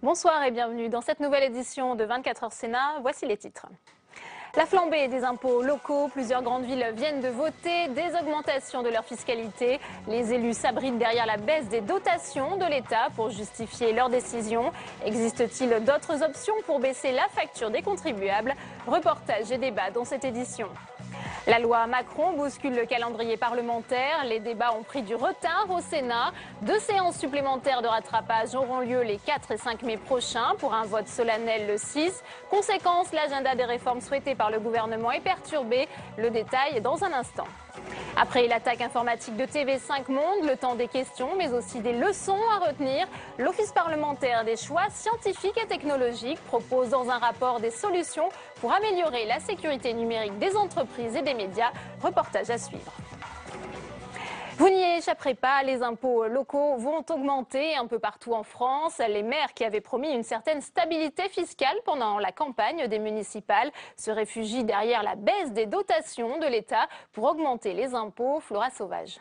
Bonsoir et bienvenue dans cette nouvelle édition de 24 heures Sénat. Voici les titres. La flambée des impôts locaux, plusieurs grandes villes viennent de voter des augmentations de leur fiscalité. Les élus s'abritent derrière la baisse des dotations de l'État pour justifier leur décision. Existe-t-il d'autres options pour baisser la facture des contribuables? Reportage et débat dans cette édition. La loi Macron bouscule le calendrier parlementaire. Les débats ont pris du retard au Sénat. 2 séances supplémentaires de rattrapage auront lieu les 4 et 5 mai prochains pour un vote solennel le 6. Conséquence, l'agenda des réformes souhaitées par le gouvernement est perturbé. Le détail dans un instant. Après l'attaque informatique de TV5 Monde, le temps des questions, mais aussi des leçons à retenir. L'Office parlementaire des choix scientifiques et technologiques propose dans un rapport des solutions pour améliorer la sécurité numérique des entreprises et des médias. Reportage à suivre. Vous n'y échapperez pas, les impôts locaux vont augmenter un peu partout en France. Les maires qui avaient promis une certaine stabilité fiscale pendant la campagne des municipales se réfugient derrière la baisse des dotations de l'État pour augmenter les impôts. Flora Sauvage.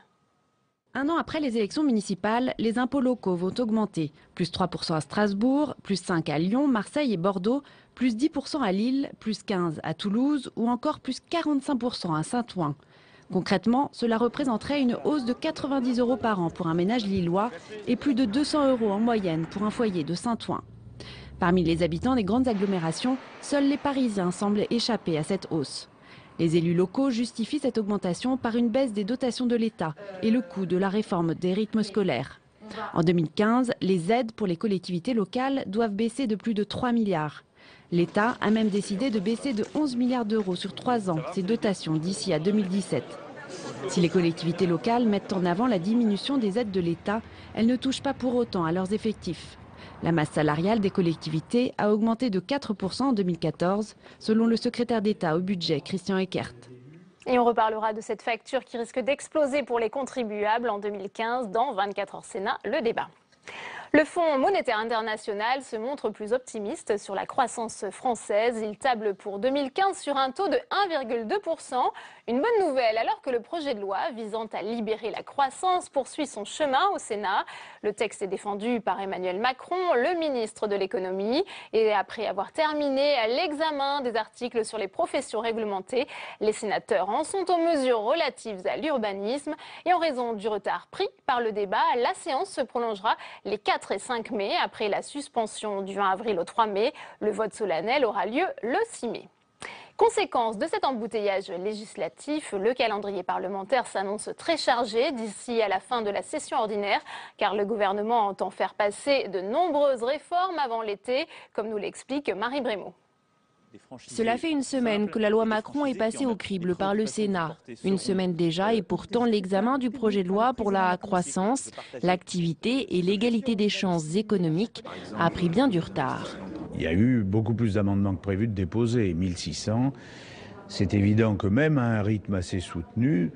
Un an après les élections municipales, les impôts locaux vont augmenter. Plus 3% à Strasbourg, plus 5% à Lyon, Marseille et Bordeaux, plus 10% à Lille, plus 15% à Toulouse ou encore plus 45% à Saint-Ouen. Concrètement, cela représenterait une hausse de 90 € par an pour un ménage lillois et plus de 200 € en moyenne pour un foyer de Saint-Ouen. Parmi les habitants des grandes agglomérations, seuls les Parisiens semblent échapper à cette hausse. Les élus locaux justifient cette augmentation par une baisse des dotations de l'État et le coût de la réforme des rythmes scolaires. En 2015, les aides pour les collectivités locales doivent baisser de plus de 3 milliards. L'État a même décidé de baisser de 11 milliards d'euros sur 3 ans ses dotations d'ici à 2017. Si les collectivités locales mettent en avant la diminution des aides de l'État, elles ne touchent pas pour autant à leurs effectifs. La masse salariale des collectivités a augmenté de 4% en 2014, selon le secrétaire d'État au budget, Christian Eckert. Et on reparlera de cette facture qui risque d'exploser pour les contribuables en 2015 dans 24 heures Sénat, le débat. Le Fonds monétaire international se montre plus optimiste sur la croissance française. Il table pour 2015 sur un taux de 1,2%. Une bonne nouvelle alors que le projet de loi visant à libérer la croissance poursuit son chemin au Sénat. Le texte est défendu par Emmanuel Macron, le ministre de l'économie. Et après avoir terminé l'examen des articles sur les professions réglementées, les sénateurs en sont aux mesures relatives à l'urbanisme. Et en raison du retard pris par le débat, la séance se prolongera les 4 et 5 mai. Après la suspension du 20 avril au 3 mai, le vote solennel aura lieu le 6 mai. Conséquence de cet embouteillage législatif, le calendrier parlementaire s'annonce très chargé d'ici à la fin de la session ordinaire, car le gouvernement entend faire passer de nombreuses réformes avant l'été, comme nous l'explique Marie Brémaud. Cela fait une semaine que la loi Macron est passée au crible par le Sénat. Une semaine déjà et pourtant l'examen du projet de loi pour la croissance, l'activité et l'égalité des chances économiques a pris bien du retard. Il y a eu beaucoup plus d'amendements que prévu de déposer, 1600. C'est évident que même à un rythme assez soutenu,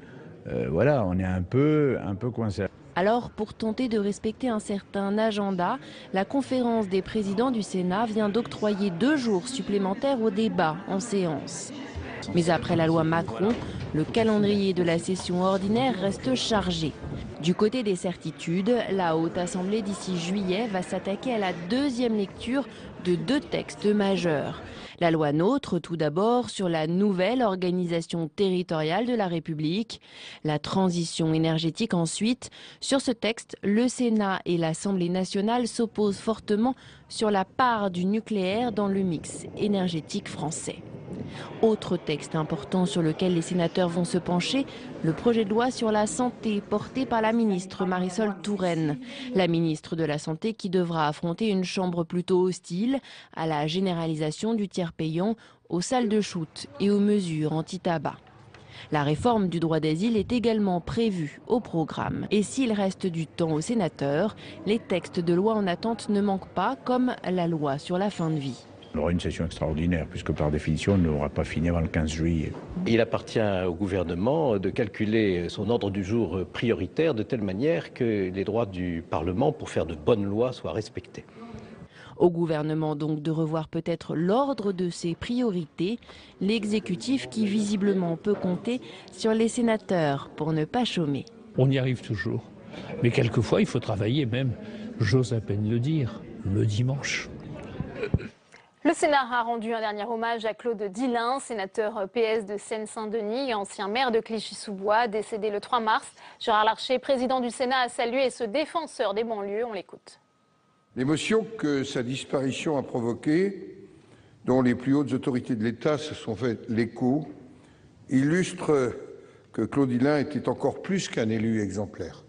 on est un peu coincé. Alors, pour tenter de respecter un certain agenda, la conférence des présidents du Sénat vient d'octroyer 2 jours supplémentaires au débat en séance. Mais après la loi Macron, le calendrier de la session ordinaire reste chargé. Du côté des certitudes, la Haute Assemblée d'ici juillet va s'attaquer à la 2e lecture de 2 textes majeurs. La loi NOTRe, tout d'abord, sur la nouvelle organisation territoriale de la République. La transition énergétique ensuite. Sur ce texte, le Sénat et l'Assemblée nationale s'opposent fortement sur la part du nucléaire dans le mix énergétique français. Autre texte important sur lequel les sénateurs vont se pencher, le projet de loi sur la santé porté par la ministre Marisol Touraine. La ministre de la Santé qui devra affronter une chambre plutôt hostile à la généralisation du tiers payant, aux salles de shoot et aux mesures anti-tabac. La réforme du droit d'asile est également prévue au programme. Et s'il reste du temps aux sénateurs, les textes de loi en attente ne manquent pas, comme la loi sur la fin de vie. On aura une session extraordinaire, puisque par définition, on n'aura pas fini avant le 15 juillet. Il appartient au gouvernement de calculer son ordre du jour prioritaire de telle manière que les droits du Parlement pour faire de bonnes lois soient respectés. Au gouvernement donc de revoir peut-être l'ordre de ses priorités, l'exécutif qui visiblement peut compter sur les sénateurs pour ne pas chômer. On y arrive toujours, mais quelquefois il faut travailler même, j'ose à peine le dire, le dimanche. Le Sénat a rendu un dernier hommage à Claude Dillin, sénateur PS de Seine-Saint-Denis et ancien maire de Clichy-sous-Bois, décédé le 3 mars. Gérard Larcher, président du Sénat, a salué ce défenseur des banlieues. On l'écoute. L'émotion que sa disparition a provoquée, dont les plus hautes autorités de l'État se sont fait l'écho, illustre que Claude Dillin était encore plus qu'un élu exemplaire.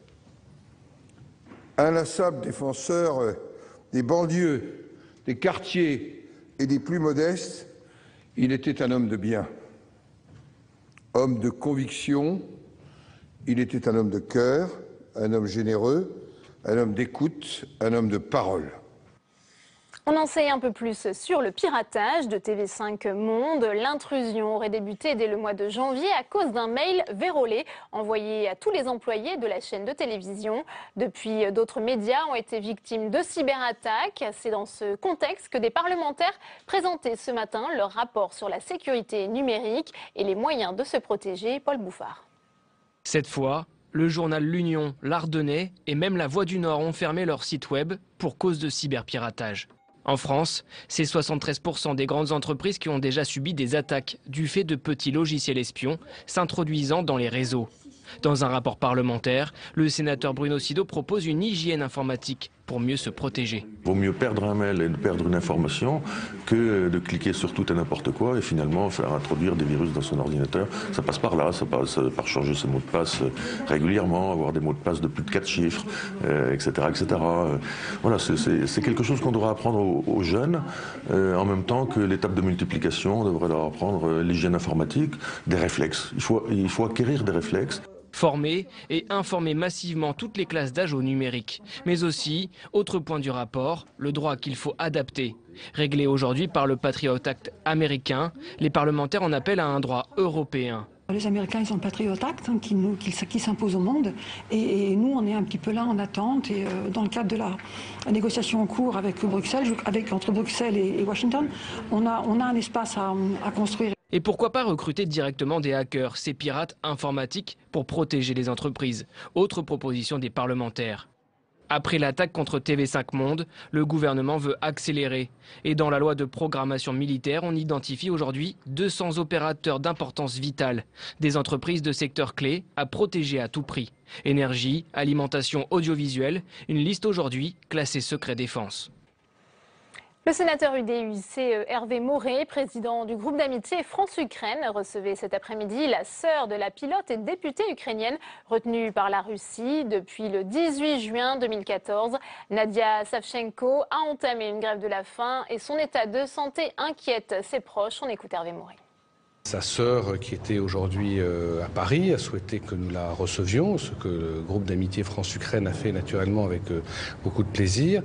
Inlassable défenseur des banlieues, des quartiers et des plus modestes, il était un homme de bien, homme de conviction, il était un homme de cœur, un homme généreux, un homme d'écoute, un homme de parole. On en sait un peu plus sur le piratage de TV5 Monde. L'intrusion aurait débuté dès le mois de janvier à cause d'un mail vérolé envoyé à tous les employés de la chaîne de télévision. Depuis, d'autres médias ont été victimes de cyberattaques. C'est dans ce contexte que des parlementaires présentaient ce matin leur rapport sur la sécurité numérique et les moyens de se protéger. Paul Bouffard. Cette fois, le journal L'Union, l'Ardennais et même La Voix du Nord ont fermé leur site web pour cause de cyberpiratage. En France, c'est 73% des grandes entreprises qui ont déjà subi des attaques du fait de petits logiciels espions s'introduisant dans les réseaux. Dans un rapport parlementaire, le sénateur Bruno Sido propose une hygiène informatique pour mieux se protéger. Il vaut mieux perdre un mail et perdre une information que de cliquer sur tout et n'importe quoi et finalement faire introduire des virus dans son ordinateur. Ça passe par là, ça passe par changer ses mots de passe régulièrement, avoir des mots de passe de plus de 4 chiffres, etc. etc. Voilà, c'est quelque chose qu'on devra apprendre aux jeunes, en même temps que l'étape de multiplication, on devrait leur apprendre l'hygiène informatique, des réflexes. Il faut acquérir des réflexes. Former et informer massivement toutes les classes d'âge au numérique. Mais aussi, autre point du rapport, le droit qu'il faut adapter. Réglé aujourd'hui par le Patriot Act américain, les parlementaires en appellent à un droit européen. Les Américains, ils ont le Patriot Act qui s'impose au monde et nous, on est un petit peu là en attente. Et dans le cadre de la négociation en cours avec Bruxelles, entre Bruxelles et Washington, on a un espace à construire. Et pourquoi pas recruter directement des hackers, ces pirates informatiques, pour protéger les entreprises? Autre proposition des parlementaires. Après l'attaque contre TV5 Monde, le gouvernement veut accélérer. Et dans la loi de programmation militaire, on identifie aujourd'hui 200 opérateurs d'importance vitale. Des entreprises de secteurs clés à protéger à tout prix. Énergie, alimentation audiovisuelle, une liste aujourd'hui classée secret défense. Le sénateur UDUIC Hervé Maurey, président du groupe d'amitié France-Ukraine, recevait cet après-midi la sœur de la pilote et députée ukrainienne retenue par la Russie depuis le 18 juin 2014. Nadia Savchenko a entamé une grève de la faim et son état de santé inquiète ses proches. On écoute Hervé Maurey. Sa sœur, qui était aujourd'hui à Paris, a souhaité que nous la recevions, ce que le groupe d'amitié France-Ukraine a fait naturellement avec beaucoup de plaisir,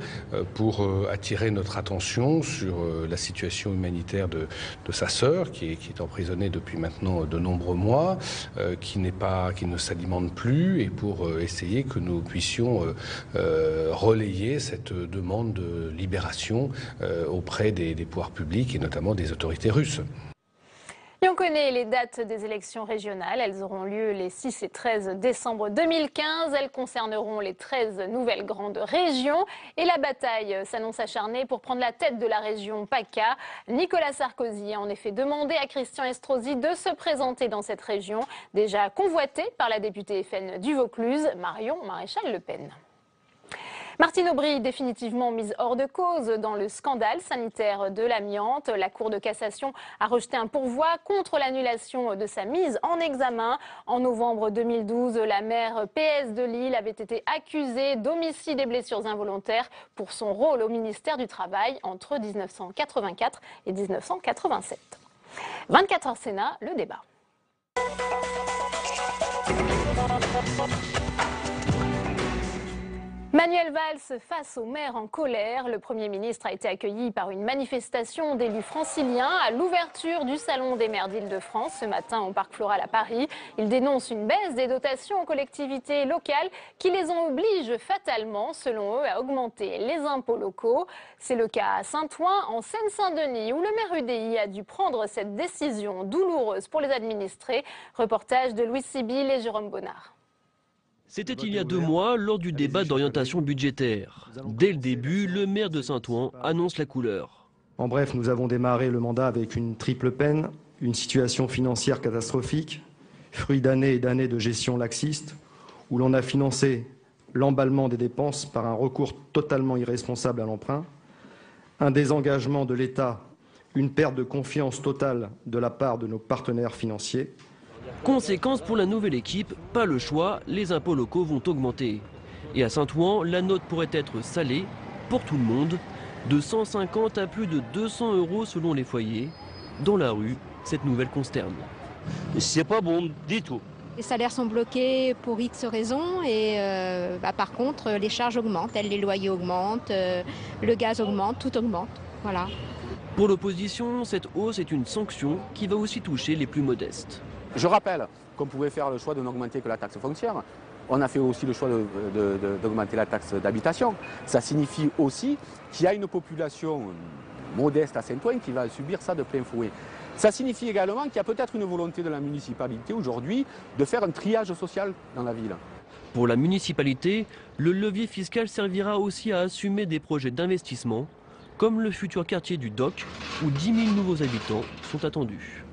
pour attirer notre attention sur la situation humanitaire de sa sœur, qui est emprisonnée depuis maintenant de nombreux mois, qui ne s'alimente plus, et pour essayer que nous puissions relayer cette demande de libération auprès des pouvoirs publics et notamment des autorités russes. Et on connaît les dates des élections régionales. Elles auront lieu les 6 et 13 décembre 2015. Elles concerneront les 13 nouvelles grandes régions. Et la bataille s'annonce acharnée pour prendre la tête de la région PACA. Nicolas Sarkozy a en effet demandé à Christian Estrosi de se présenter dans cette région, déjà convoitée par la députée FN du Vaucluse, Marion Maréchal Le Pen. Martine Aubry, définitivement mise hors de cause dans le scandale sanitaire de l'amiante. La Cour de cassation a rejeté un pourvoi contre l'annulation de sa mise en examen. En novembre 2012, la maire PS de Lille avait été accusée d'homicide et blessures involontaires pour son rôle au ministère du Travail entre 1984 et 1987. 24 heures Sénat, le débat. Manuel Valls face au maire en colère. Le Premier ministre a été accueilli par une manifestation d'élus franciliens à l'ouverture du Salon des maires d'Île-de-France ce matin au Parc Floral à Paris. Il dénonce une baisse des dotations aux collectivités locales qui les oblige fatalement, selon eux, à augmenter les impôts locaux. C'est le cas à Saint-Ouen, en Seine-Saint-Denis, où le maire UDI a dû prendre cette décision douloureuse pour les administrés. Reportage de Louis Sibyl et Jérôme Bonnard. C'était il y a 2 mois, lors du débat d'orientation budgétaire. Dès le début, le maire de Saint-Ouen annonce la couleur. En bref, nous avons démarré le mandat avec une triple peine, une situation financière catastrophique, fruit d'années et d'années de gestion laxiste, où l'on a financé l'emballement des dépenses par un recours totalement irresponsable à l'emprunt, un désengagement de l'État, une perte de confiance totale de la part de nos partenaires financiers. Conséquence pour la nouvelle équipe, pas le choix, les impôts locaux vont augmenter. Et à Saint-Ouen, la note pourrait être salée pour tout le monde, de 150 à plus de 200 € selon les foyers. Dans la rue, cette nouvelle consterne. C'est pas bon du tout. Les salaires sont bloqués pour X raisons et par contre les charges augmentent, les loyers augmentent, le gaz augmente, tout augmente. Voilà. Pour l'opposition, cette hausse est une sanction qui va aussi toucher les plus modestes. Je rappelle qu'on pouvait faire le choix de n'augmenter que la taxe foncière. On a fait aussi le choix d'augmenter la taxe d'habitation. Ça signifie aussi qu'il y a une population modeste à Saint-Ouen qui va subir ça de plein fouet. Ça signifie également qu'il y a peut-être une volonté de la municipalité aujourd'hui de faire un triage social dans la ville. Pour la municipalité, le levier fiscal servira aussi à assumer des projets d'investissement, comme le futur quartier du Doc, où 10 000 nouveaux habitants sont attendus.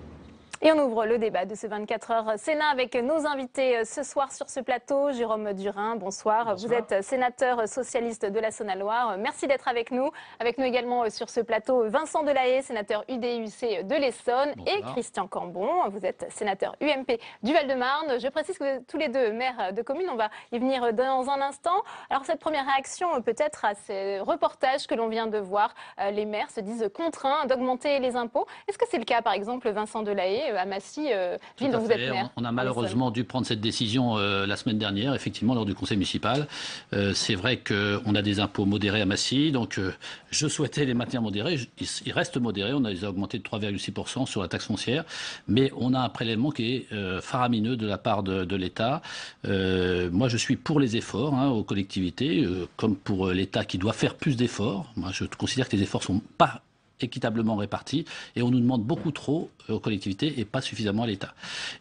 Et on ouvre le débat de ce 24 heures Sénat avec nos invités ce soir sur ce plateau. Jérôme Durin, bonsoir. Vous êtes sénateur socialiste de la Saône-et-Loire. Merci d'être avec nous. Avec nous également sur ce plateau Vincent Delahaye, sénateur UDI-UC de l'Essonne. Et Christian Cambon, vous êtes sénateur UMP du Val-de-Marne. Je précise que vous êtes tous les deux maires de communes. On va y venir dans un instant. Alors cette première réaction peut-être à ces reportages que l'on vient de voir. Les maires se disent contraints d'augmenter les impôts. Est-ce que c'est le cas par exemple Vincent Delahaye à Massy, ville dont vous êtes maire? On a malheureusement dû prendre cette décision la semaine dernière, effectivement, lors du conseil municipal. C'est vrai qu'on a des impôts modérés à Massy, donc je souhaitais les maintenir modérés. Ils restent modérés, on les a augmentés de 3,6% sur la taxe foncière, mais on a un prélèvement qui est faramineux de la part de l'État. Moi, je suis pour les efforts aux collectivités, comme pour l'État qui doit faire plus d'efforts. Moi, je considère que les efforts ne sont pas équitablement répartis et on nous demande beaucoup trop aux collectivités et pas suffisamment à l'État.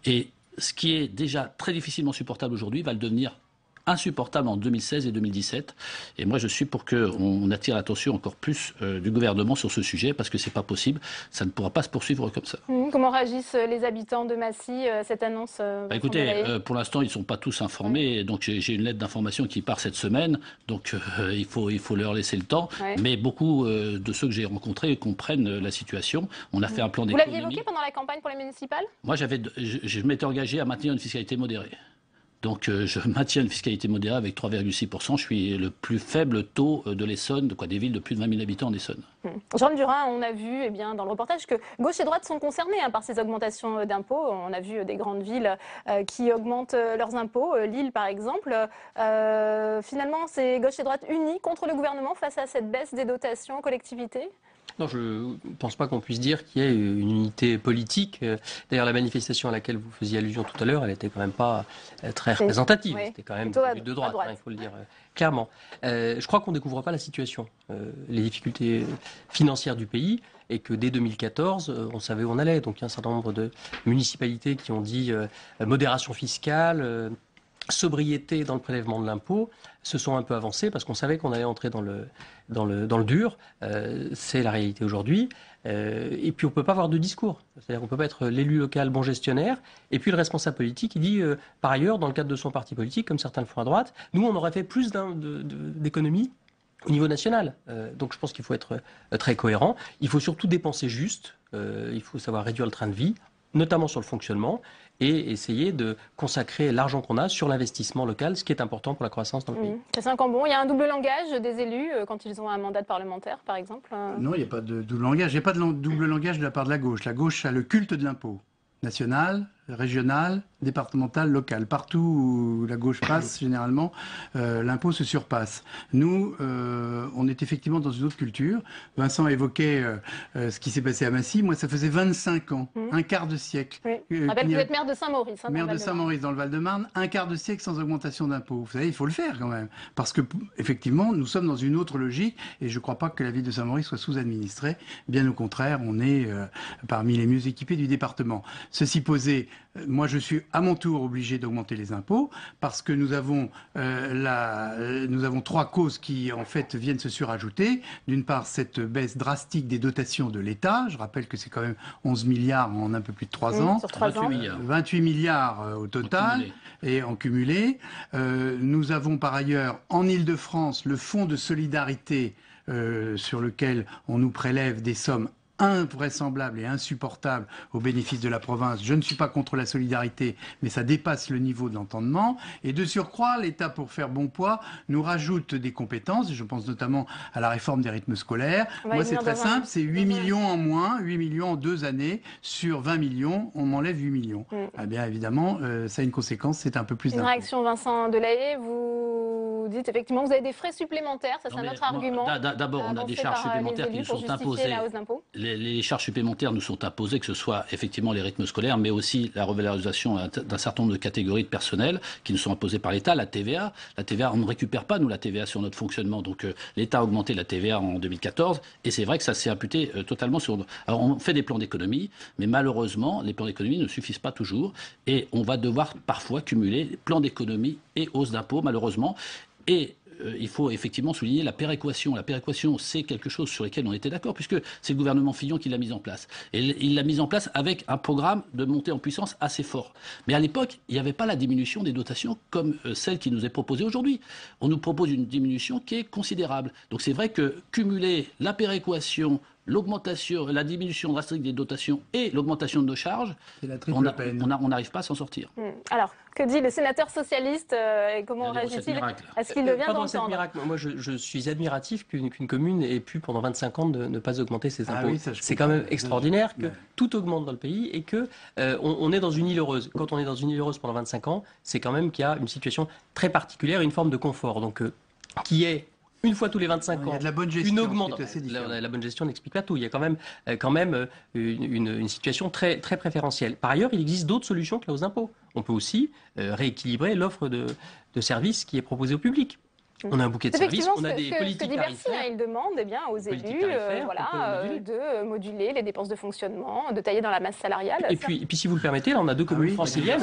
Et ce qui est déjà très difficilement supportable aujourd'hui va le devenir insupportable en 2016 et 2017. Et moi, je suis pour qu'on attire l'attention encore plus du gouvernement sur ce sujet, parce que c'est pas possible. Ça ne pourra pas se poursuivre comme ça. Comment réagissent les habitants de Massy à cette annonce? Écoutez, pour l'instant, ils ne sont pas tous informés. Donc, j'ai une lettre d'information qui part cette semaine. Donc, il faut leur laisser le temps. Mais beaucoup de ceux que j'ai rencontrés comprennent la situation. On a fait un plan d'économie. Vous l'aviez évoqué pendant la campagne pour les municipales? Moi, je m'étais engagé à maintenir une fiscalité modérée. Donc je maintiens une fiscalité modérée avec 3,6%. Je suis le plus faible taux de l'Essonne, des villes de plus de 20 000 habitants en Essonne. Jérôme Durin, on a vu dans le reportage que gauche et droite sont concernés par ces augmentations d'impôts. On a vu des grandes villes qui augmentent leurs impôts, Lille par exemple. Finalement, c'est gauche et droite unis contre le gouvernement face à cette baisse des dotations aux collectivités? Non, je ne pense pas qu'on puisse dire qu'il y ait une unité politique. D'ailleurs, la manifestation à laquelle vous faisiez allusion tout à l'heure, elle n'était quand même pas très représentative. C'était quand même de droite, il faut le dire clairement. Je crois qu'on ne découvre pas la situation, les difficultés financières du pays, et que dès 2014, on savait où on allait. Donc il y a un certain nombre de municipalités qui ont dit modération fiscale, sobriété dans le prélèvement de l'impôt, se sont un peu avancés parce qu'on savait qu'on allait entrer dans le dur. C'est la réalité aujourd'hui. Et puis on ne peut pas avoir de discours. C'est-à-dire qu'on ne peut pas être l'élu local bon gestionnaire et puis le responsable politique, il dit par ailleurs, dans le cadre de son parti politique, comme certains le font à droite, nous on aurait fait plus d'économies au niveau national. Donc je pense qu'il faut être très cohérent. Il faut surtout dépenser juste. Il faut savoir réduire le train de vie, notamment sur le fonctionnement, et essayer de consacrer l'argent qu'on a sur l'investissement local, ce qui est important pour la croissance dans le pays. Christian Cambon, il y a un double langage des élus quand ils ont un mandat de parlementaire, par exemple? Non, il n'y a pas de double langage. Il n'y a pas de double langage de la part de la gauche. La gauche a le culte de l'impôt. National, régional, départemental, local. Partout où la gauche passe, généralement, l'impôt se surpasse. Nous, on est effectivement dans une autre culture. Vincent évoquait ce qui s'est passé à Massy. Moi, ça faisait 25 ans, un quart de siècle. Oui. Rappelle que vous êtes maire de Saint-Maurice. Maire de Saint-Maurice, dans le Val-de-Marne, un quart de siècle sans augmentation d'impôts. Vous savez, il faut le faire quand même. Parce que, effectivement, nous sommes dans une autre logique et je ne crois pas que la ville de Saint-Maurice soit sous-administrée. Bien au contraire, on est parmi les mieux équipés du département. Ceci posé, moi je suis à mon tour obligé d'augmenter les impôts parce que nous avons 3 causes qui en fait viennent se surajouter. D'une part, cette baisse drastique des dotations de l'État. Je rappelle que c'est quand même 11 milliards en un peu plus de 3 ans. Sur 3 ans. 28 milliards au total et en cumulé. Nous avons par ailleurs en Île-de-France le fonds de solidarité sur lequel on nous prélève des sommes invraisemblable et insupportable au bénéfice de la province. Je ne suis pas contre la solidarité, mais ça dépasse le niveau de l'entendement. Et de surcroît, l'État, pour faire bon poids, nous rajoute des compétences. Je pense notamment à la réforme des rythmes scolaires. Moi, c'est très simple, c'est 8 millions en moins, 8 millions en 2 années. Sur 20 millions, on m'enlève 8 millions. Eh bien, évidemment, ça a une conséquence, c'est un peu plus d'impôt. Une réaction, Vincent Delahaye, vous dites effectivement que vous avez des frais supplémentaires, ça c'est un autre argument. D'abord, on a des charges supplémentaires qui nous sont imposées. Les charges supplémentaires nous sont imposées, que ce soit effectivement les rythmes scolaires, mais aussi la revalorisation d'un certain nombre de catégories de personnel qui nous sont imposées par l'État. La TVA, on ne récupère pas, nous, la TVA sur notre fonctionnement. Donc l'État a augmenté la TVA en 2014, et c'est vrai que ça s'est imputé totalement sur... Alors on fait des plans d'économie, mais malheureusement, les plans d'économie ne suffisent pas toujours, et on va devoir parfois cumuler plans d'économie et hausse d'impôts, malheureusement. Et il faut effectivement souligner la péréquation. La péréquation, c'est quelque chose sur lequel on était d'accord, puisque c'est le gouvernement Fillon qui l'a mise en place. Et il l'a mise en place avec un programme de montée en puissance assez fort. Mais à l'époque, il n'y avait pas la diminution des dotations comme celle qui nous est proposée aujourd'hui. On nous propose une diminution qui est considérable. Donc c'est vrai que cumuler la péréquation, l'augmentation, la diminution drastique des dotations et l'augmentation de nos charges, on n'arrive pas à s'en sortir. Alors, que dit le sénateur socialiste et comment réagit-il à ce qu'il vient d'entendre? Moi, je suis admiratif qu'une commune ait pu, pendant 25 ans, ne pas augmenter ses impôts. C'est quand même extraordinaire que tout augmente dans le pays et qu'on est dans une île heureuse. Quand on est dans une île heureuse pendant 25 ans, c'est quand même qu'il y a une situation très particulière et une forme de confort. Donc, qui est... Une fois tous les 25 ans, il y a de la bonne gestion, la bonne gestion n'explique pas tout. Il y a quand même une situation très, très préférentielle. Par ailleurs, il existe d'autres solutions que la hausse d'impôts. On peut aussi rééquilibrer l'offre de services qui est proposée au public. On a un bouquet de services, on a des politiques tarifaires. Il demande aux élus de moduler les dépenses de fonctionnement, de tailler dans la masse salariale. Et puis si vous le permettez, là, on a deux communes franciliennes.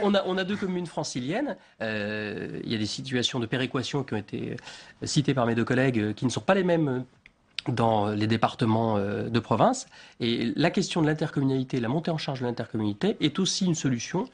On a deux communes franciliennes. Il y a des situations de péréquation qui ont été citées par mes deux collègues qui ne sont pas les mêmes dans les départements de province. Et la question de l'intercommunalité, la montée en charge de l'intercommunalité est aussi une solution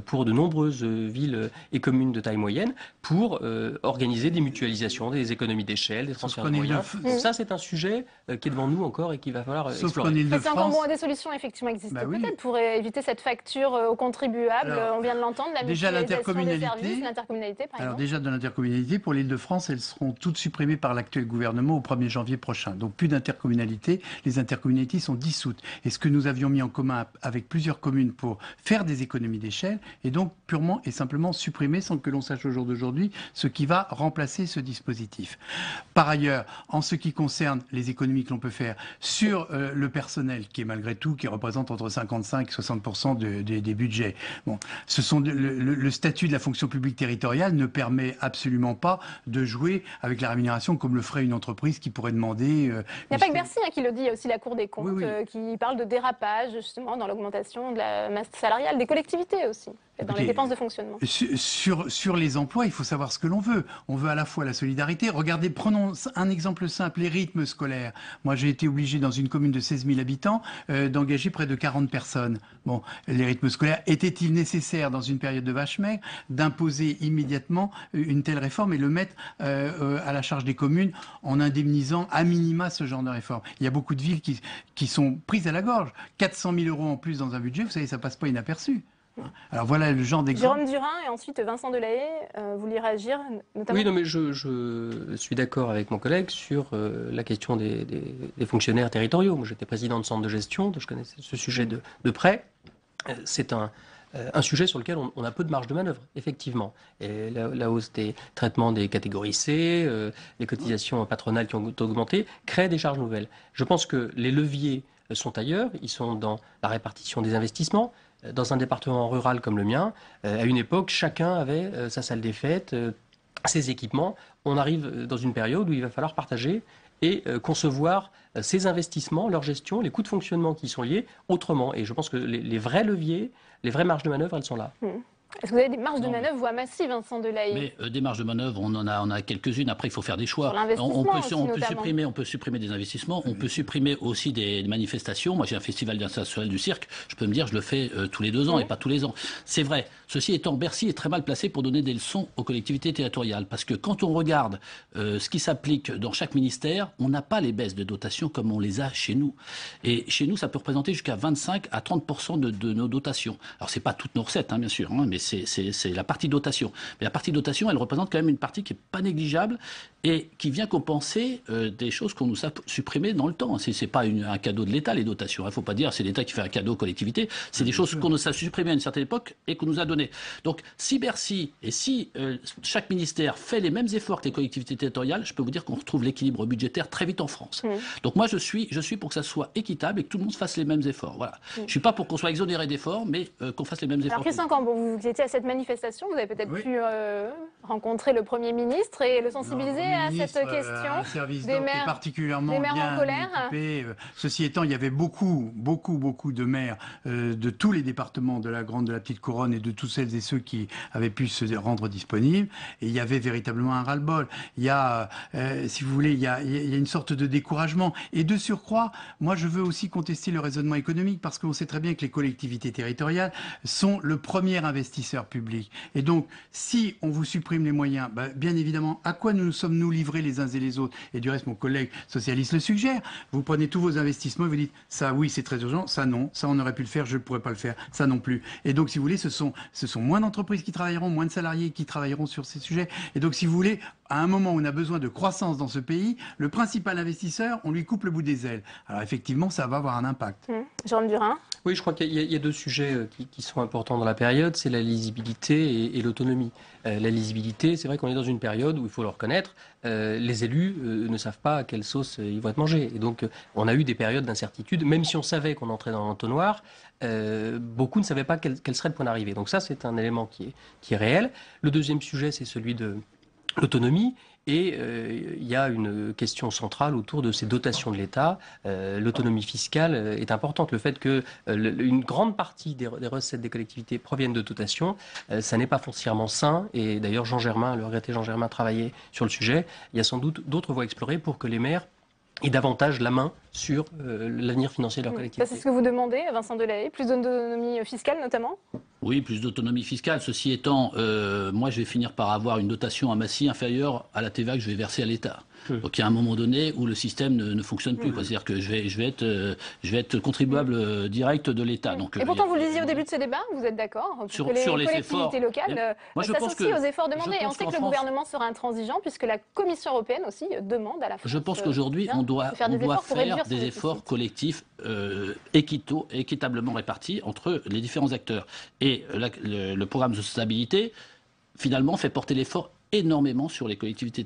pour de nombreuses villes et communes de taille moyenne pour organiser des mutualisations, des économies d'échelle, des transferts de moyens. Donc ça, c'est un sujet qui est devant nous encore et qu'il va falloir explorer. C'est encore des solutions effectivement existent peut-être pour éviter cette facture aux contribuables. On vient de l'entendre, la mutualisation des services, l'intercommunalité par exemple. Déjà de l'intercommunalité, pour l'Île-de-France, elles seront toutes supprimées par l'actuel gouvernement au 1er janvier prochain. Donc plus d'intercommunalité, les intercommunalités sont dissoutes. Et ce que nous avions mis en commun avec plusieurs communes pour faire des économies d'échelle est donc purement et simplement supprimé sans que l'on sache au jour d'aujourd'hui ce qui va remplacer ce dispositif. Par ailleurs, en ce qui concerne les économies que l'on peut faire sur le personnel, qui est malgré tout, qui représente entre 55 et 60% des budgets, le statut de la fonction publique territoriale ne permet absolument pas de jouer avec la rémunération comme le ferait une entreprise qui pourrait demander... Il n'y a pas que Bercy qui le dit, il y a aussi la Cour des comptes qui parle de dérapage justement dans l'augmentation de la masse salariale des collectivités aussi, dans les dépenses de fonctionnement. Sur les emplois, il faut savoir ce que l'on veut. On veut à la fois la solidarité. Regardez, prenons un exemple simple, les rythmes scolaires. Moi, j'ai été obligé dans une commune de 16 000 habitants d'engager près de 40 personnes. Bon, les rythmes scolaires, était-il nécessaire dans une période de vache maigre d'imposer immédiatement une telle réforme et le mettre à la charge des communes en indemnisant à minima ce genre de réforme? Il y a beaucoup de villes qui sont prises à la gorge. 400 000 € en plus dans un budget, vous savez, ça passe pas inaperçu. Alors voilà le genre d'exemple. Jérôme Durin et ensuite Vincent Delahaye, vous voulez réagir notamment? Oui, non, mais je suis d'accord avec mon collègue sur la question des fonctionnaires territoriaux. Moi, j'étais président de centre de gestion, donc je connais ce sujet de près. C'est un sujet sur lequel on a peu de marge de manœuvre, effectivement. Et la hausse des traitements des catégories C, les cotisations patronales qui ont augmenté, créent des charges nouvelles. Je pense que les leviers sont ailleurs, ils sont dans la répartition des investissements. Dans un département rural comme le mien, à une époque, chacun avait sa salle des fêtes, ses équipements. On arrive dans une période où il va falloir partager et concevoir ces investissements, leur gestion, les coûts de fonctionnement qui y sont liés autrement. Et je pense que les vrais leviers, les vraies marges de manœuvre, elles sont là. Est-ce que vous avez des marges de manœuvre, voire massives, Vincent Delahaye? Mais des marges de manœuvre, on en a quelques-unes. Après, il faut faire des choix. On peut supprimer des investissements, on peut supprimer aussi des manifestations. Moi, j'ai un festival international du cirque. Je peux me dire, je le fais tous les 2 ans et pas tous les ans. C'est vrai. Ceci étant, Bercy est très mal placé pour donner des leçons aux collectivités territoriales. Parce que quand on regarde ce qui s'applique dans chaque ministère, on n'a pas les baisses de dotation comme on les a chez nous. Et chez nous, ça peut représenter jusqu'à 25 à 30% de nos dotations. Alors, c'est pas toutes nos recettes, bien sûr, mais c'est la partie dotation. Mais la partie dotation, elle représente quand même une partie qui n'est pas négligeable et qui vient compenser des choses qu'on nous a supprimées dans le temps. Ce n'est pas un cadeau de l'État, les dotations. Il ne faut pas dire c'est l'État qui fait un cadeau aux collectivités. C'est des choses qu'on nous a supprimées à une certaine époque et qu'on nous a données. Donc, si Bercy et si chaque ministère fait les mêmes efforts que les collectivités territoriales, je peux vous dire qu'on retrouve l'équilibre budgétaire très vite en France. Donc, moi, je suis pour que ça soit équitable et que tout le monde fasse les mêmes efforts. Voilà. Je ne suis pas pour qu'on soit exonéré d'efforts, mais qu'on fasse les mêmes efforts. Alors, Christian Cambon, vous étiez à cette manifestation, vous avez peut-être pu rencontrer le Premier ministre et le sensibiliser à cette question un service des maires, particulièrement bien en colère. Occupé. Ceci étant, il y avait beaucoup de maires de tous les départements de la Grande, de la Petite Couronne et de tous celles et ceux qui avaient pu se rendre disponibles. Et il y avait véritablement un ras-le-bol. Il y a, si vous voulez, il y a une sorte de découragement. Et de surcroît, moi je veux aussi contester le raisonnement économique parce qu'on sait très bien que les collectivités territoriales sont le premier investisseur public. Et donc, si on vous supprime les moyens, bien évidemment, à quoi nous sommes-nous livrés les uns et les autres? Et du reste, mon collègue socialiste le suggère. Vous prenez tous vos investissements et vous dites, ça oui, c'est très urgent, ça non, ça on aurait pu le faire, je ne pourrais pas le faire, ça non plus. Et donc, si vous voulez, ce sont moins d'entreprises qui travailleront, moins de salariés qui travailleront sur ces sujets. Et donc, si vous voulez, à un moment où on a besoin de croissance dans ce pays, le principal investisseur, on lui coupe le bout des ailes. Alors effectivement, ça va avoir un impact. Jean Durin. Oui, je crois qu'il y a 2 sujets qui sont importants dans la période, c'est la lisibilité et l'autonomie. La lisibilité, c'est vrai qu'on est dans une période où, il faut le reconnaître, les élus ne savent pas à quelle sauce ils vont être mangés. Et donc, on a eu des périodes d'incertitude, même si on savait qu'on entrait dans l'entonnoir, beaucoup ne savaient pas quel serait le point d'arrivée. Donc ça, c'est un élément qui est réel. Le deuxième sujet, c'est celui de l'autonomie. Et il y a une question centrale autour de ces dotations de l'État. L'autonomie fiscale est importante. Le fait qu'une grande partie des recettes des collectivités proviennent de dotations, ça n'est pas foncièrement sain. Et d'ailleurs, le regretté Jean Germain travaillait sur le sujet. Il y a sans doute d'autres voies explorées pour que les maires aient davantage la main sur l'avenir financier de leur collectivité. C'est ce que vous demandez, Vincent Delahaye, plus d'autonomie fiscale notamment? Oui, plus d'autonomie fiscale. Ceci étant, moi je vais finir par avoir une dotation à Massy inférieure à la TVA que je vais verser à l'État. Donc il y a un moment donné où le système ne fonctionne plus. C'est-à-dire que je vais être contribuable direct de l'État. Et pourtant, vous le disiez au début de ce débat, vous êtes d'accord pour que les collectivités locales s'associent aux efforts demandés. Et on sait que le gouvernement sera intransigeant puisque la Commission européenne aussi demande à la France. Je pense qu'aujourd'hui, on doit faire des efforts collectifs équitablement répartis entre les différents acteurs. Et le programme de stabilité, finalement, fait porter l'effort énormément sur les collectivités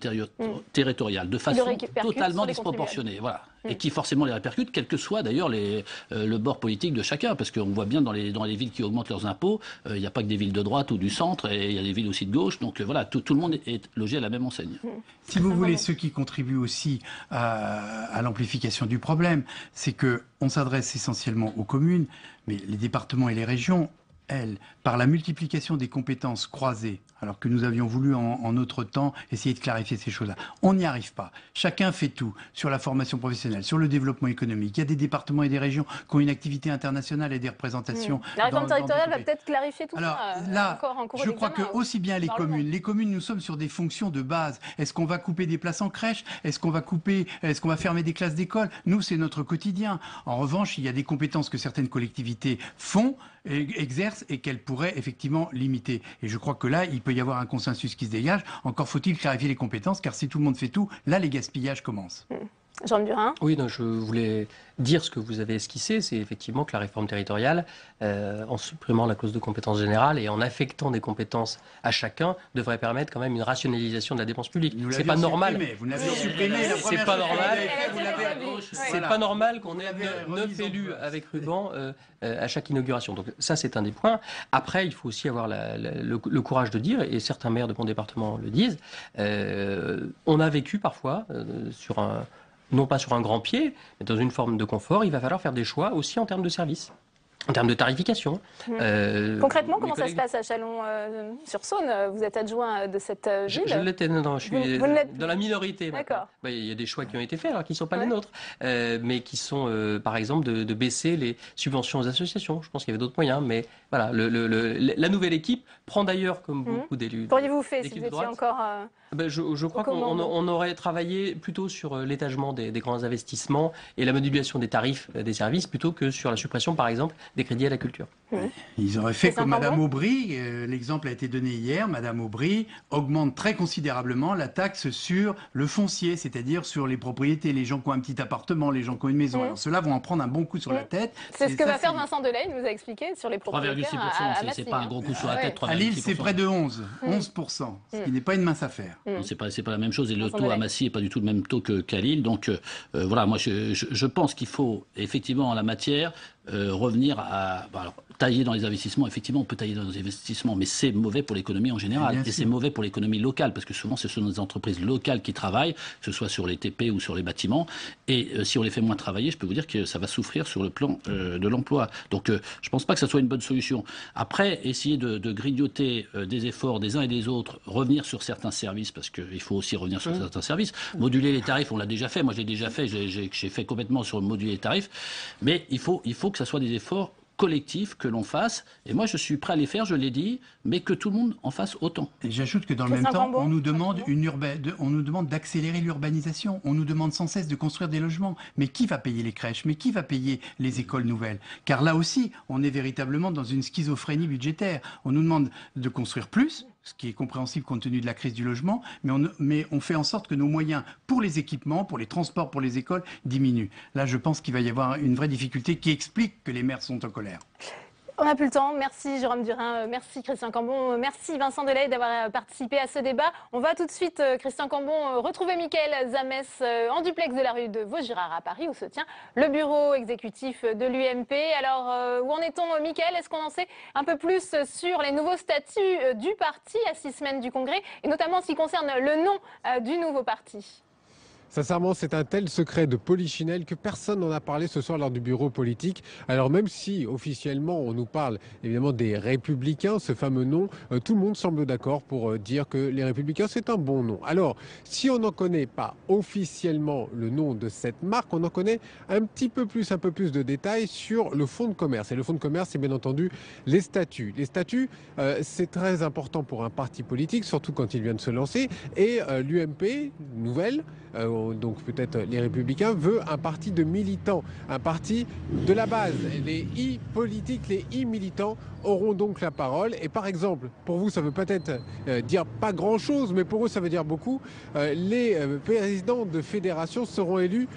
territoriales, de façon totalement disproportionnée. Voilà. Et qui forcément les répercute, quel que soit d'ailleurs le bord politique de chacun, parce qu'on voit bien dans les villes qui augmentent leurs impôts, il n'y a pas que des villes de droite ou du centre, et il y a des villes aussi de gauche, donc voilà, tout le monde est logé à la même enseigne. Si vous voulez, ceux qui contribuent aussi à l'amplification du problème, c'est qu'on s'adresse essentiellement aux communes, mais les départements et les régions, elles, par la multiplication des compétences croisées, alors que nous avions voulu en notre temps essayer de clarifier ces choses-là. On n'y arrive pas. Chacun fait tout sur la formation professionnelle, sur le développement économique. Il y a des départements et des régions qui ont une activité internationale et des représentations. La réforme territoriale va peut-être clarifier tout ça. Là, je crois que aussi bien les communes, nous sommes sur des fonctions de base. Est-ce qu'on va couper des places en crèche? Est-ce qu'on va fermer des classes d'école? Nous, c'est notre quotidien. En revanche, il y a des compétences que certaines collectivités font, exercent et qu'elles pourraient effectivement limiter. Et je crois que là, il peut y avoir un consensus qui se dégage. Encore faut-il clarifier les compétences, car si tout le monde fait tout, là, les gaspillages commencent. Jean Durin. Oui, non, je voulais dire ce que vous avez esquissé, c'est effectivement que la réforme territoriale, en supprimant la clause de compétence générale et en affectant des compétences à chacun, devrait permettre quand même une rationalisation de la dépense publique. C'est pas normal. Vous l'avez supprimé. C'est pas normal. C'est pas normal qu'on ait 9 élus avec ruban à chaque inauguration. Donc ça, c'est un des points. Après, il faut aussi avoir le courage de dire, et certains maires de mon département le disent, on a vécu parfois sur non pas sur un grand pied, mais dans une forme de confort, il va falloir faire des choix aussi en termes de services. En termes de tarification. Concrètement, comment ça se passe à Chalon-sur-Saône? Vous êtes adjoint de cette ville? Je l'étais, non, je suis dans la minorité. D'accord. Il y a des choix qui ont été faits, alors qui ne sont pas les nôtres, mais qui sont, par exemple, de baisser les subventions aux associations. Je pense qu'il y avait d'autres moyens, mais voilà, la nouvelle équipe prend d'ailleurs, comme beaucoup d'élus. Qu'auriez-vous fait si vous étiez encore... Je crois qu'on aurait travaillé plutôt sur l'étagement des grands investissements et la modulation des tarifs des services, plutôt que sur la suppression, par exemple, des crédits à la culture. Ils auraient fait comme Madame Aubry, l'exemple a été donné hier, Madame Aubry augmente très considérablement la taxe sur le foncier, c'est-à-dire sur les propriétés, les gens qui ont un petit appartement, les gens qui ont une maison. Alors ceux-là vont en prendre un bon coup sur la tête. C'est ce que va faire Vincent Delahaye, il nous a expliqué, sur les propriétaires 3,6%, c'est pas un gros coup sur la tête. À Lille, c'est près de 11%, ce qui n'est pas une mince affaire. C'est pas la même chose, et le taux à Massy n'est pas du tout le même taux qu'à Lille. Donc voilà, moi je pense qu'il faut effectivement en la matière revenir à tailler dans les investissements. Effectivement, on peut tailler dans les investissements, mais c'est mauvais pour l'économie en général. Et c'est mauvais pour l'économie locale, parce que souvent, ce sont des entreprises locales qui travaillent, que ce soit sur les TP ou sur les bâtiments. Et si on les fait moins travailler, je peux vous dire que ça va souffrir sur le plan de l'emploi. Donc, je ne pense pas que ça soit une bonne solution. Après, essayer de grignoter des efforts des uns et des autres, revenir sur certains services, parce qu'il faut aussi revenir sur certains services. Moduler les tarifs, on l'a déjà fait. Moi, je l'ai déjà fait. J'ai fait complètement sur moduler les tarifs. Mais il faut que ça soit des efforts collectifs que l'on fasse, et moi je suis prêt à les faire, je l'ai dit, mais que tout le monde en fasse autant. Et j'ajoute que dans le même temps, on nous demande d'accélérer l'urbanisation, on nous demande sans cesse de construire des logements, mais qui va payer les crèches, mais qui va payer les écoles nouvelles? Car là aussi, on est véritablement dans une schizophrénie budgétaire. On nous demande de construire plus, ce qui est compréhensible compte tenu de la crise du logement, mais on fait en sorte que nos moyens pour les équipements, pour les transports, pour les écoles diminuent. Là, je pense qu'il va y avoir une vraie difficulté qui explique que les maires sont en colère. On n'a plus le temps. Merci Jérôme Durin, merci Christian Cambon, merci Vincent Delahaye d'avoir participé à ce débat. On va tout de suite, Christian Cambon, retrouver Mickaël Zamès en duplex de la rue de Vaugirard à Paris, où se tient le bureau exécutif de l'UMP. Alors, où en est-on, Mickaël? Est-ce qu'on en sait un peu plus sur les nouveaux statuts du parti à 6 semaines du Congrès, et notamment en ce qui concerne le nom du nouveau parti? Sincèrement, c'est un tel secret de polichinelle que personne n'en a parlé ce soir lors du bureau politique. Alors même si officiellement on nous parle évidemment des Républicains, ce fameux nom, tout le monde semble d'accord pour dire que les Républicains c'est un bon nom. Alors si on n'en connaît pas officiellement le nom de cette marque, on en connaît un peu plus de détails sur le fonds de commerce. Et le fonds de commerce, c'est bien entendu les statuts. Les statuts, c'est très important pour un parti politique, surtout quand il vient de se lancer. Et l'UMP, nouvelle, donc peut-être les Républicains, veut un parti de militants, un parti de la base. Les i-politiques, les i-militants auront donc la parole. Et par exemple, pour vous, ça veut peut-être dire pas grand-chose, mais pour eux, ça veut dire beaucoup. Les présidents de fédération seront élus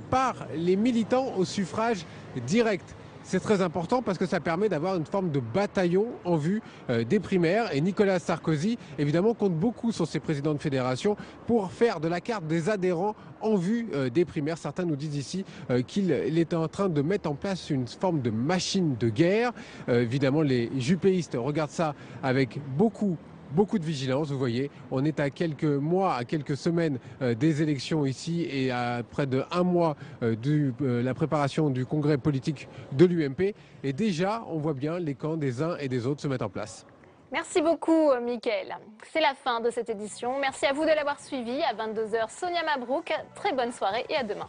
par les militants au suffrage direct. C'est très important parce que ça permet d'avoir une forme de bataillon en vue des primaires. Et Nicolas Sarkozy, évidemment, compte beaucoup sur ses présidents de fédération pour faire de la carte des adhérents en vue des primaires. Certains nous disent ici qu'il est en train de mettre en place une forme de machine de guerre. Évidemment, les jupéistes regardent ça avec beaucoup de vigilance. Vous voyez, on est à quelques mois, à quelques semaines des élections ici et à près de 1 mois de la préparation du congrès politique de l'UMP. Et déjà, on voit bien les camps des uns et des autres se mettre en place. Merci beaucoup, Mickaël. C'est la fin de cette édition. Merci à vous de l'avoir suivi. À 22h, Sonia Mabrouk. Très bonne soirée et à demain.